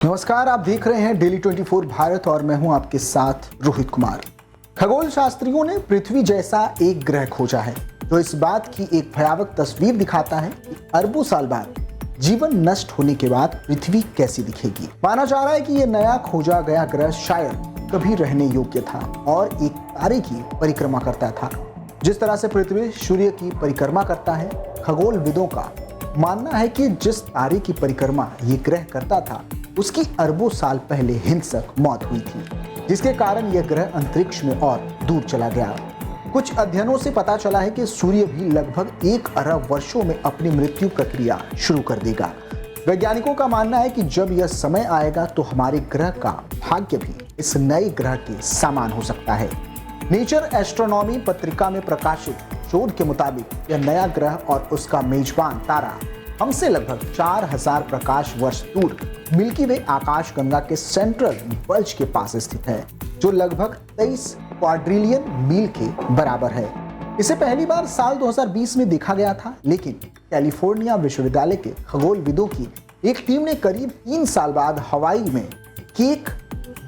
नमस्कार, आप देख रहे हैं डेली 24 भारत और मैं हूं आपके साथ रोहित कुमार। खगोल शास्त्रियों ने पृथ्वी जैसा एक ग्रह खोजा है जो इस बात की एक भयावह तस्वीर दिखाता है कि अरबों साल बाद जीवन नष्ट होने के बाद पृथ्वी कैसी दिखेगी। माना जा रहा है कि यह नया खोजा गया ग्रह शायद कभी रहने योग्य था और एक तारे की परिक्रमा करता था। जिस तरह से पृथ्वी सूर्य की परिक्रमा करता है, खगोलविदों का मानना है कि जिस तारे की परिक्रमा ये ग्रह करता था उसकी अरबों साल पहले हिंसक मौत हुई थी, जिसके कारण यह ग्रह अंतरिक्ष में और दूर चला गया। कुछ अध्ययनों से पता चला है कि सूर्य भी लगभग 1 अरब वर्षों में अपनी मृत्यु प्रक्रिया शुरू कर देगा। वैज्ञानिकों का मानना है कि जब यह समय आएगा तो हमारे ग्रह का भाग्य भी इस नए ग्रह के समान हो सकता है। नेचर एस्ट्रोनॉमी पत्रिका में प्रकाशित शोध के मुताबिक यह नया ग्रह और उसका मेजबान तारा हमसे लगभग 4000 प्रकाश वर्ष दूर मिल्की वे आकाश गंगा के सेंट्रल बल्ज के पास स्थित है, जो लगभग 23 क्वाड्रिलियन मील के बराबर है। इसे पहली बार साल 2020 में देखा गया था, लेकिन कैलिफोर्निया विश्वविद्यालय के खगोलविदों की एक टीम ने करीब 3 साल बाद हवाई में एक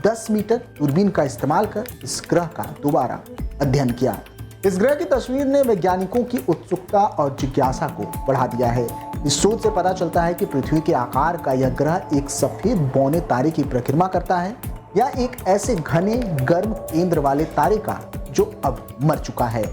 10 मीटर दूरबीन का इस्तेमाल कर इस ग्रह का दोबारा अध्ययन किया। इस ग्रह की तस्वीर ने वैज्ञानिकों की उत्सुकता और जिज्ञासा को बढ़ा दिया है। इस शोध से पता चलता है कि पृथ्वी के आकार का यह ग्रह एक सफेद बौने तारे की परिक्रमा करता है या एक ऐसे घने गर्म केंद्र वाले तारे का जो अब मर चुका है।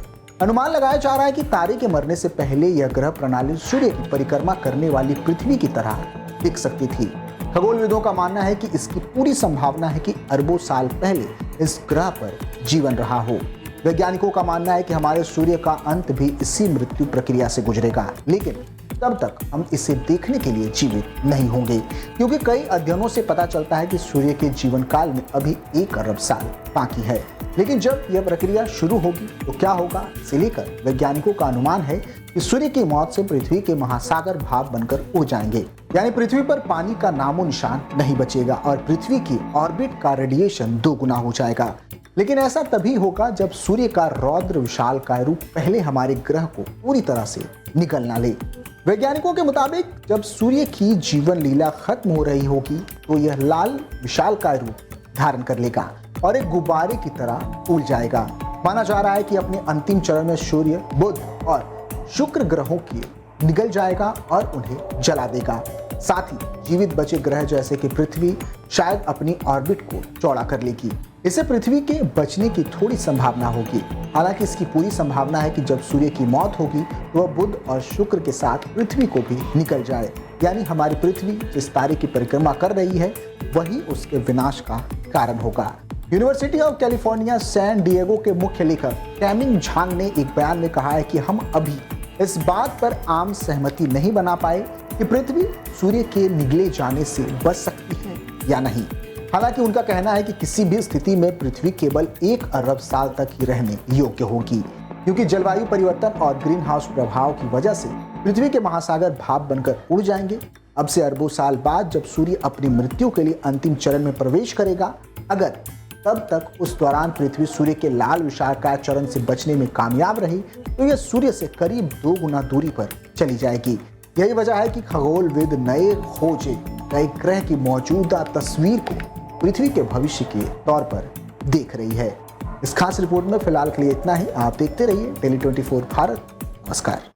अनुमान लगाया जा रहा है कि तारे के मरने से पहले यह ग्रह प्रणाली सूर्य की परिक्रमा करने वाली पृथ्वी की तरह दिख सकती थी। खगोलविदों का मानना है कि इसकी पूरी संभावना है कि अरबों साल पहले इस ग्रह पर जीवन रहा हो। वैज्ञानिकों का मानना है कि हमारे सूर्य का अंत भी इसी मृत्यु प्रक्रिया से गुजरेगा, लेकिन तब तक हम इसे देखने के लिए जीवित नहीं होंगे, क्योंकि कई अध्ययनों से पता चलता है कि सूर्य के जीवन काल में अभी 1 अरब साल बाकी है। लेकिन जब यह प्रक्रिया शुरू होगी तो क्या होगा, इसे लेकर वैज्ञानिकों का अनुमान है कि सूर्य की मौत से पृथ्वी के महासागर भाप बनकर उड़ जाएंगे, यानी पृथ्वी पर पानी का नामो निशान नहीं बचेगा और पृथ्वी की ऑर्बिट का रेडिएशन 2 गुना हो जाएगा। लेकिन ऐसा तभी होगा जब सूर्य का रौद्र विशालकाय रूप पहले हमारे ग्रह को पूरी तरह से निगल ना ले। वैज्ञानिकों के मुताबिक जब सूर्य की जीवन लीला खत्म हो रही होगी तो यह लाल विशालकाय रूप धारण कर लेगा और एक गुब्बारे की तरह उड़ जाएगा। माना जा रहा है कि अपने अंतिम चरण में सूर्य, बुध और शुक्र ग्रहों की निगल जाएगा और उन्हें जला देगा। साथ ही जीवित बचे ग्रह जैसे कि पृथ्वी शायद अपनी ऑर्बिट को चौड़ा कर लेगी। इससे पृथ्वी के बचने की थोड़ी संभावना होगी। हालांकि इसकी पूरी संभावना है कि जब सूर्य की मौत होगी तो वह बुध और शुक्र के साथ पृथ्वी को भी निकल जाए, यानी हमारी पृथ्वी जिस तारे की परिक्रमा कर रही है वही उसके विनाश का कारण होगा। University of California San Diego के मुख्य लेखक कैमिंग झांग ने एक बयान में कहा है कि हम अभी इस बात पर आम सहमति नहीं बना पाए कि पृथ्वी सूर्य के निगले जाने से बच सकती है या नहीं। हालांकि उनका कहना है कि किसी भी स्थिति में पृथ्वी केवल 1 अरब साल तक ही रहने योग्य होगी, क्योंकि जलवायु परिवर्तन और ग्रीन हाउस प्रभाव की वजह से पृथ्वी के महासागर भाप बनकर उड़ जाएंगे। अब से अरबों साल बाद जब सूर्य अपनी मृत्यु के लिए अंतिम चरण में प्रवेश करेगा, अगर तब तक उस दौरान पृथ्वी सूर्य के लाल विशालकाय चरण से बचने में कामयाब रही तो यह सूर्य से करीब 2 गुना दूरी पर चली जाएगी। यही वजह है कि खगोलविद नए खोजे गए ग्रह की मौजूदा तस्वीर को पृथ्वी के भविष्य के तौर पर देख रही है। इस खास रिपोर्ट में फिलहाल के लिए इतना ही। आप देखते रहिए डेली 24 भारत। नमस्कार।